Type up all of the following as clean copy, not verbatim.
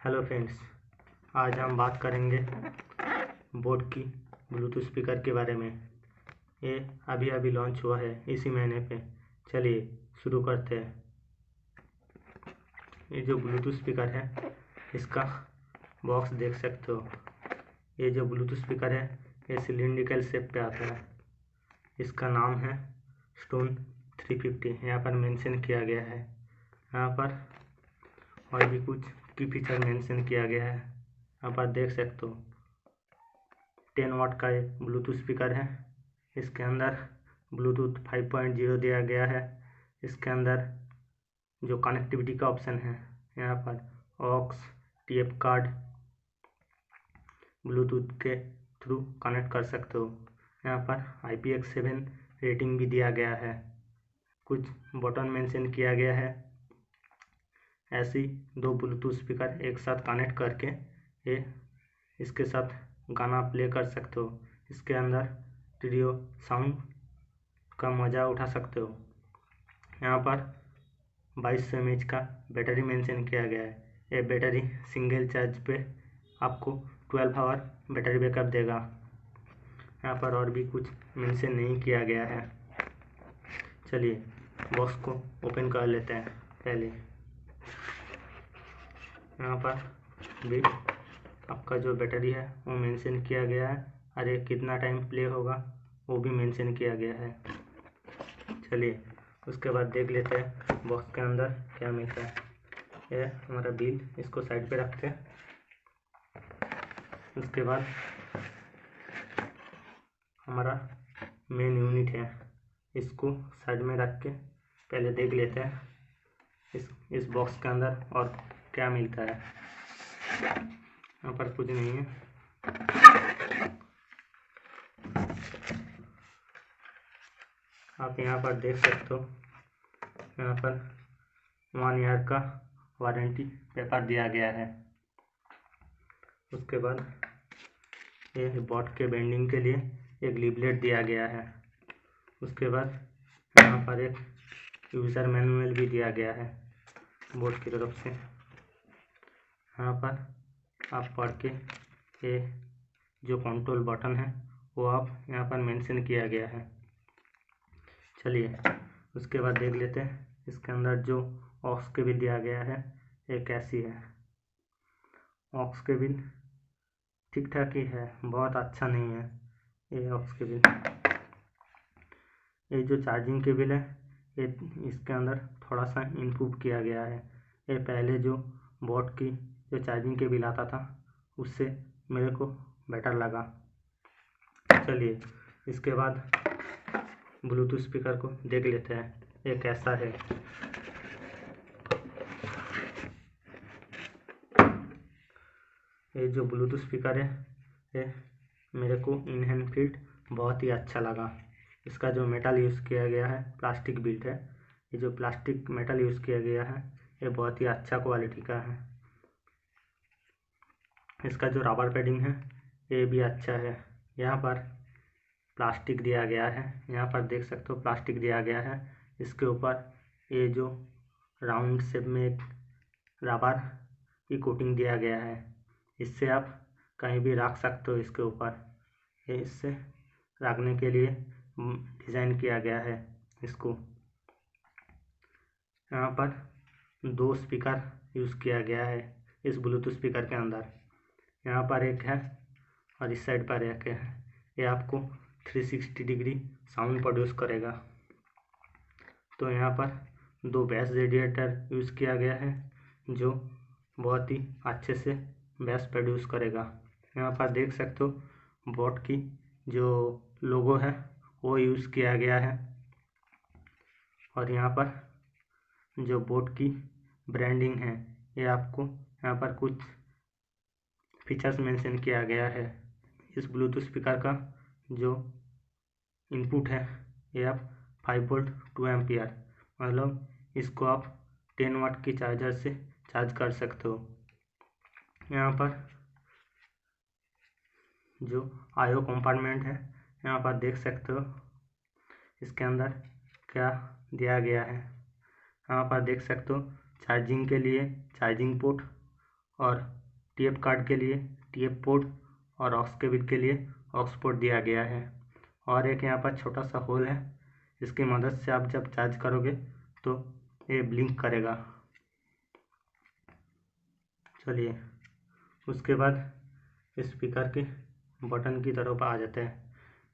Hello friends, आज हम बात करेंगे बोट की ब्लूटूथ स्पीकर के बारे में। ये अभी अभी लॉन्च हुआ है इसी महीने पे। चलिए शुरू करते हैं। ये जो ब्लूटूथ स्पीकर है इसका बॉक्स देख सकते हो। ये जो ब्लूटूथ स्पीकर है ये सिलिंड्रिकल शेप पे आता है। इसका नाम है स्टोन 350। यहाँ पर मेंशन किया गया है। यहाँ पर और भी कुछ की फीचर मेंशन किया गया है। यहाँ पर देख सकते हो 10 वाट का ये ब्लूटूथ स्पीकर है। इसके अंदर ब्लूटूथ 5.0 दिया गया है। इसके अंदर जो कनेक्टिविटी का ऑप्शन है यहाँ पर ऑक्स टीएफ कार्ड ब्लूटूथ के थ्रू कनेक्ट कर सकते हो। यहाँ पर IPX7 रेटिंग भी दिया गया है। कुछ बटन मेंशन किया गया है। ऐसी दो ब्लूटूथ स्पीकर एक साथ कनेक्ट करके ये इसके साथ गाना प्ले कर सकते हो। इसके अंदर स्टीरियो साउंड का मज़ा उठा सकते हो। यहाँ पर 2200 mAh का बैटरी मेंशन किया गया है। ये बैटरी सिंगल चार्ज पे आपको 12 आवर बैटरी बैकअप देगा। यहाँ पर और भी कुछ मेंशन नहीं किया गया है। चलिए बॉक्स को ओपन कर लेते हैं। पहले यहाँ पर भी आपका जो बैटरी है वो मेंशन किया गया है। अरे कितना टाइम प्ले होगा वो भी मेंशन किया गया है। चलिए उसके बाद देख लेते हैं बॉक्स के अंदर क्या मिलता है। ये हमारा बिल, इसको साइड पे रखते हैं। उसके बाद हमारा मेन यूनिट है, इसको साइड में रख के पहले देख लेते हैं इस बॉक्स के अंदर और क्या मिलता है। यहाँ पर कुछ नहीं है। आप यहाँ पर देख सकते हो, यहाँ पर 1 ईयर का वारंटी पेपर दिया गया है। उसके बाद ये बोट के बेंडिंग के लिए एक लीफलेट दिया गया है। उसके बाद यहाँ पर एक यूज़र मैनुअल भी दिया गया है बोट की तरफ से। यहाँ पर आप पढ़ के ये जो कंट्रोल बटन है वो आप यहाँ पर मेंशन किया गया है। चलिए उसके बाद देख लेते हैं इसके अंदर जो ऑक्स केबल दिया गया है ये कैसी है। ऑक्स केबल ठीक ठाक ही है, बहुत अच्छा नहीं है ये ऑक्स केबल। ये जो चार्जिंग केबल है ये इसके अंदर थोड़ा सा इम्प्रूव किया गया है। ये पहले जो बोट की जो चार्जिंग केबल आता था उससे मेरे को बेटर लगा। चलिए इसके बाद ब्लूटूथ स्पीकर को देख लेते हैं ये कैसा है। ये जो ब्लूटूथ स्पीकर है ये मेरे को इन हैंड फील बहुत ही अच्छा लगा। इसका जो मेटल यूज़ किया गया है प्लास्टिक बिल्ट है। ये जो प्लास्टिक मेटल यूज़ किया गया है ये बहुत ही अच्छा क्वालिटी का है। इसका जो रबर पैडिंग है ये भी अच्छा है। यहाँ पर प्लास्टिक दिया गया है, यहाँ पर देख सकते हो प्लास्टिक दिया गया है। इसके ऊपर ये जो राउंड शेप में एक रबर की कोटिंग दिया गया है। इससे आप कहीं भी रख सकते हो इसके ऊपर। ये इससे रखने के लिए डिज़ाइन किया गया है इसको। यहाँ पर 2 स्पीकर यूज़ किया गया है इस ब्लूटूथ स्पीकर के अंदर। यहाँ पर एक है और इस साइड पर एक है। ये आपको 360 डिग्री साउंड प्रोड्यूस करेगा। तो यहाँ पर 2 बेस रेडिएटर यूज़ किया गया है जो बहुत ही अच्छे से बेस प्रोड्यूस करेगा। यहाँ पर देख सकते हो बोट की जो लोगो है वो यूज़ किया गया है। और यहाँ पर जो बोट की ब्रांडिंग है ये आपको यहाँ पर कुछ फीचर्स मेंशन किया गया है। इस ब्लूटूथ स्पीकर का जो इनपुट है ये आप 5 वोल्ट 2 एम्पियर, मतलब इसको आप 10 वाट की चार्जर से चार्ज कर सकते हो। यहाँ पर जो आईओ कंपार्टमेंट है यहाँ पर देख सकते हो इसके अंदर क्या दिया गया है। यहाँ पर देख सकते हो चार्जिंग के लिए चार्जिंग पोर्ट और TF कार्ड के लिए TF पोर्ट और ऑक्स केबल के लिए ऑक्स पोर्ट दिया गया है। और एक यहाँ पर छोटा सा होल है, इसकी मदद से आप जब चार्ज करोगे तो ये ब्लिंक करेगा। चलिए उसके बाद स्पीकर के बटन की तरफ आ जाते हैं।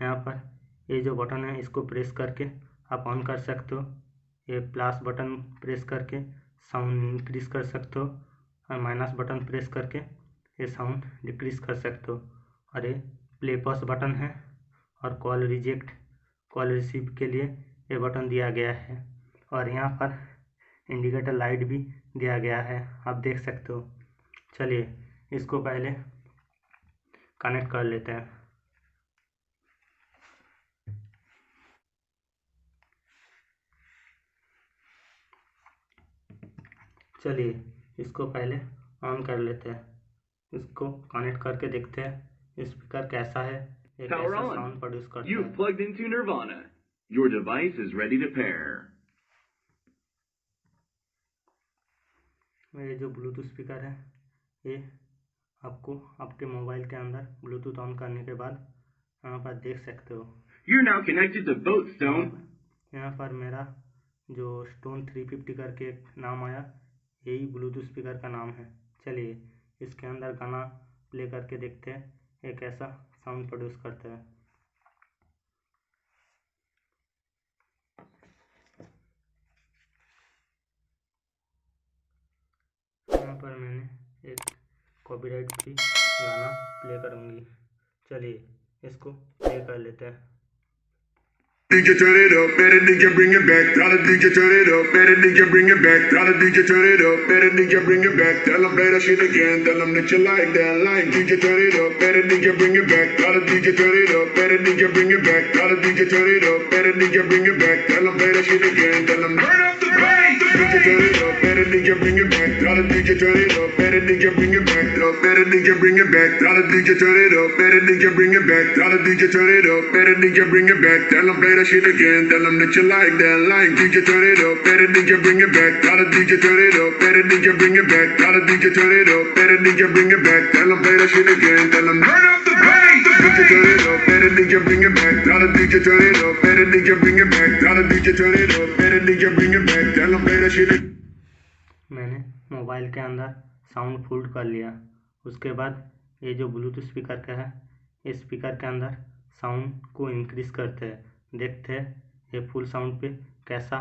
यहाँ पर ये जो बटन है इसको प्रेस करके आप ऑन कर सकते हो। ये प्लस बटन प्रेस करके साउंड इंक्रीज कर सकते हो और माइनस बटन प्रेस करके ये साउंड डिक्रीज कर सकते हो। और ये प्ले पॉज बटन है और कॉल रिजेक्ट कॉल रिसीव के लिए ये बटन दिया गया है। और यहाँ पर इंडिकेटर लाइट भी दिया गया है, आप देख सकते हो। चलिए इसको पहले कनेक्ट कर लेते हैं। चलिए इसको पहले ऑन कर लेते हैं, इसको कनेक्ट करके देखते हैं स्पीकर कैसा है, एक कैसा साउंड प्रोड्यूस करता है। You've plugged into Nirvana. Your device is ready to pair. ये जो ब्लूटूथ स्पीकर है ये आपको आपके मोबाइल के अंदर ब्लूटूथ ऑन करने के बाद यहाँ पर देख सकते हो। You're now connected to both Stone. यहाँ पर मेरा जो स्टोन 350 करके एक नाम आया, यही ब्लूटूथ स्पीकर का नाम है। चलिए इसके अंदर गाना प्ले करके देखते हैं ये कैसा साउंड प्रोड्यूस करता है। यहाँ पर मैंने एक कॉपीराइट फ्री गाना प्ले करूँगी। चलिए इसको प्ले कर लेते हैं। DJ turn it up, better DJ bring it back. Tell the DJ turn it up, better DJ bring it back. Tell the DJ turn it up, better DJ bring it back. Tell them play that shit again, tell them that you like that line. DJ turn it up, better DJ bring it back. Tell the DJ turn it up, better DJ bring it back. Tell the DJ turn it up, better DJ bring it back. Tell them play that shit again, tell them turn up the bass. DJ turn it up, better DJ bring it back. Tell the DJ turn it up, better DJ bring it back. Better DJ bring it back. Tell the DJ turn it up, better DJ bring it back. Tell the DJ turn it up, better DJ bring it back. Tell them play that shit again, tell them that you like that line. DJ turn it up, better DJ bring it back. Tell the DJ turn it up, better DJ bring it back. Tell the DJ turn it up, better DJ bring it back. Tell them play that shit again, tell them turn up the bass. DJ turn it up, better DJ bring it back. Tell the DJ turn it up, better DJ bring it back. Tell the DJ turn it up, better DJ bring it back. Tell them play that shit again. मैंने mobile के अंदर sound full कर लिया। उसके बाद ये जो Bluetooth speaker का है, इस स्पीकर के अंदर साउंड को इंक्रीज करते हैं, देखते हैं ये फुल साउंड पे कैसा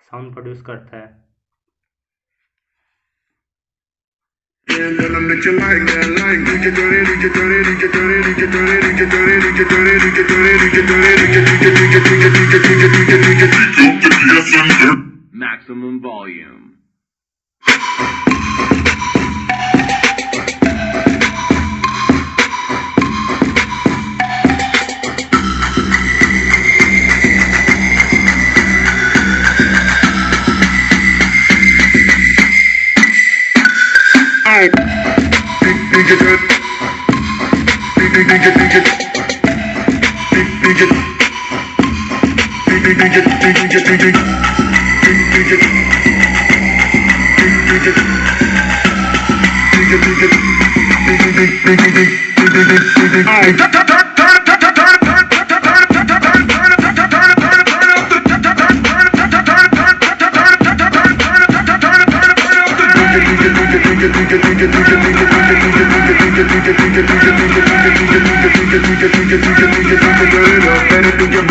साउंड प्रोड्यूस करता है। Tell them that you like that line. DJ turn it, DJ turn it, DJ turn it, DJ turn it, DJ turn it, DJ turn it, DJ turn it, DJ turn it, DJ turn it, Maximum volume.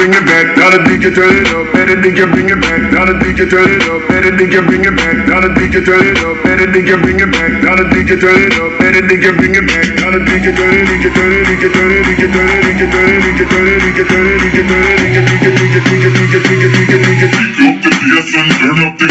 Bring it back, tell the DJ turn it up, better DJ bring it back, tell the DJ turn it up, better DJ bring it back, tell the DJ turn it up, better DJ bring it back, tell the DJ turn it up, better DJ bring it back, tell the DJ turn it, DJ turn it, DJ turn it, DJ turn it, DJ turn it, DJ turn it, DJ turn it, DJ turn it, DJ turn it, turn up the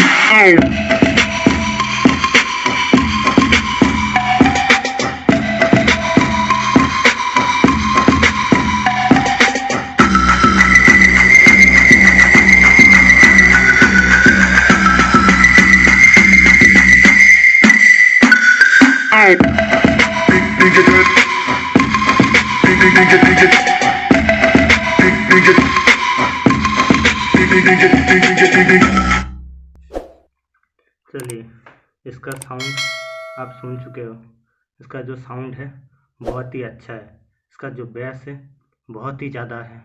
चलिए इसका sound आप आप सुन चुके हो। इसका जो sound है बहुत ही अच्छा है। इसका जो बेस है बहुत ही ज़्यादा है।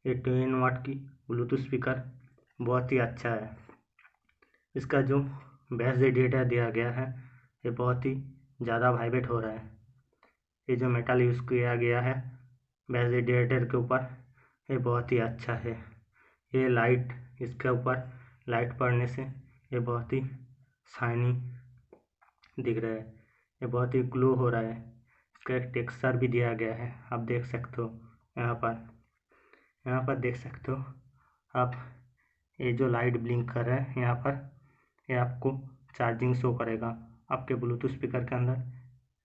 ये 2 वाट की ब्लूटूथ स्पीकर बहुत ही अच्छा है। इसका जो बेस रेडिएटर दिया गया है ये बहुत ही ज़्यादा वाइब्रेट हो रहा है। ये जो मेटल यूज़ किया गया है बेस रेडिएटर के ऊपर ये बहुत ही अच्छा है। ये लाइट, इसके ऊपर लाइट पड़ने से ये बहुत ही शाइनी दिख रहा है। ये बहुत ही ग्लो हो रहा है। इसका एक टेक्सचर भी दिया गया है, आप देख सकते हो। यहाँ पर देख सकते हो आप, ये जो लाइट ब्लिंक कर रहा है यहाँ पर, ये आपको चार्जिंग शो करेगा आपके ब्लूटूथ स्पीकर के अंदर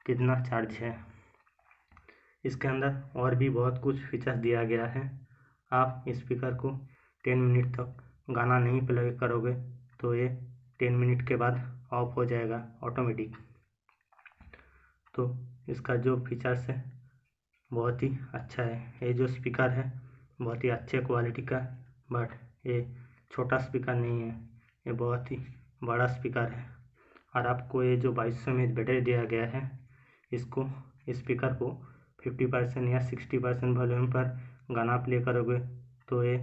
कितना चार्ज है। इसके अंदर और भी बहुत कुछ फीचर्स दिया गया है। आप स्पीकर को 10 मिनट तक गाना नहीं प्ले करोगे तो ये 10 मिनट के बाद ऑफ हो जाएगा ऑटोमेटिक। तो इसका जो फीचर्स है बहुत ही अच्छा है। ये जो स्पीकर है बहुत ही अच्छे क्वालिटी का, बट ये छोटा स्पीकर नहीं है, ये बहुत ही बड़ा स्पीकर है। और आपको ये जो 2200 mAh बैटरी दिया गया है, इसको स्पीकर को 50% या 60% वॉल्यूम पर गाना प्ले करोगे तो ये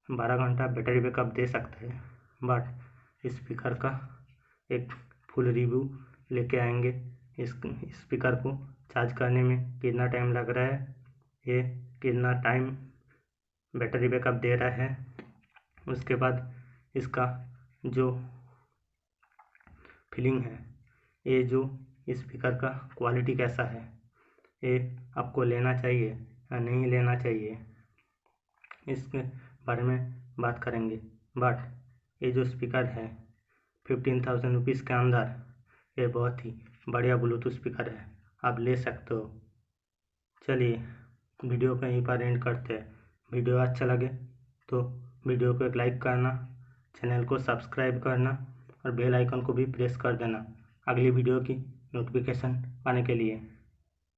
12 घंटा बैटरी बैकअप दे सकता है। बट स्पीकर का एक फुल रिव्यू लेके आएंगे। इस स्पीकर को चार्ज करने में कितना टाइम लग रहा है, ये कितना टाइम बैटरी बैकअप दे रहा है, उसके बाद इसका जो फीलिंग है, ये जो स्पीकर का क्वालिटी कैसा है, ये आपको लेना चाहिए या नहीं लेना चाहिए, इसके बारे में बात करेंगे। बट ये जो स्पीकर है 15,000 रुपीज़ के अंदर, ये बहुत ही बढ़िया ब्लूटूथ स्पीकर है, आप ले सकते हो। चलिए वीडियो को यहीं पर एंड करते हैं। वीडियो अच्छा लगे तो वीडियो को एक लाइक करना, चैनल को सब्सक्राइब करना और बेल आइकन को भी प्रेस कर देना अगली वीडियो की नोटिफिकेशन पाने के लिए।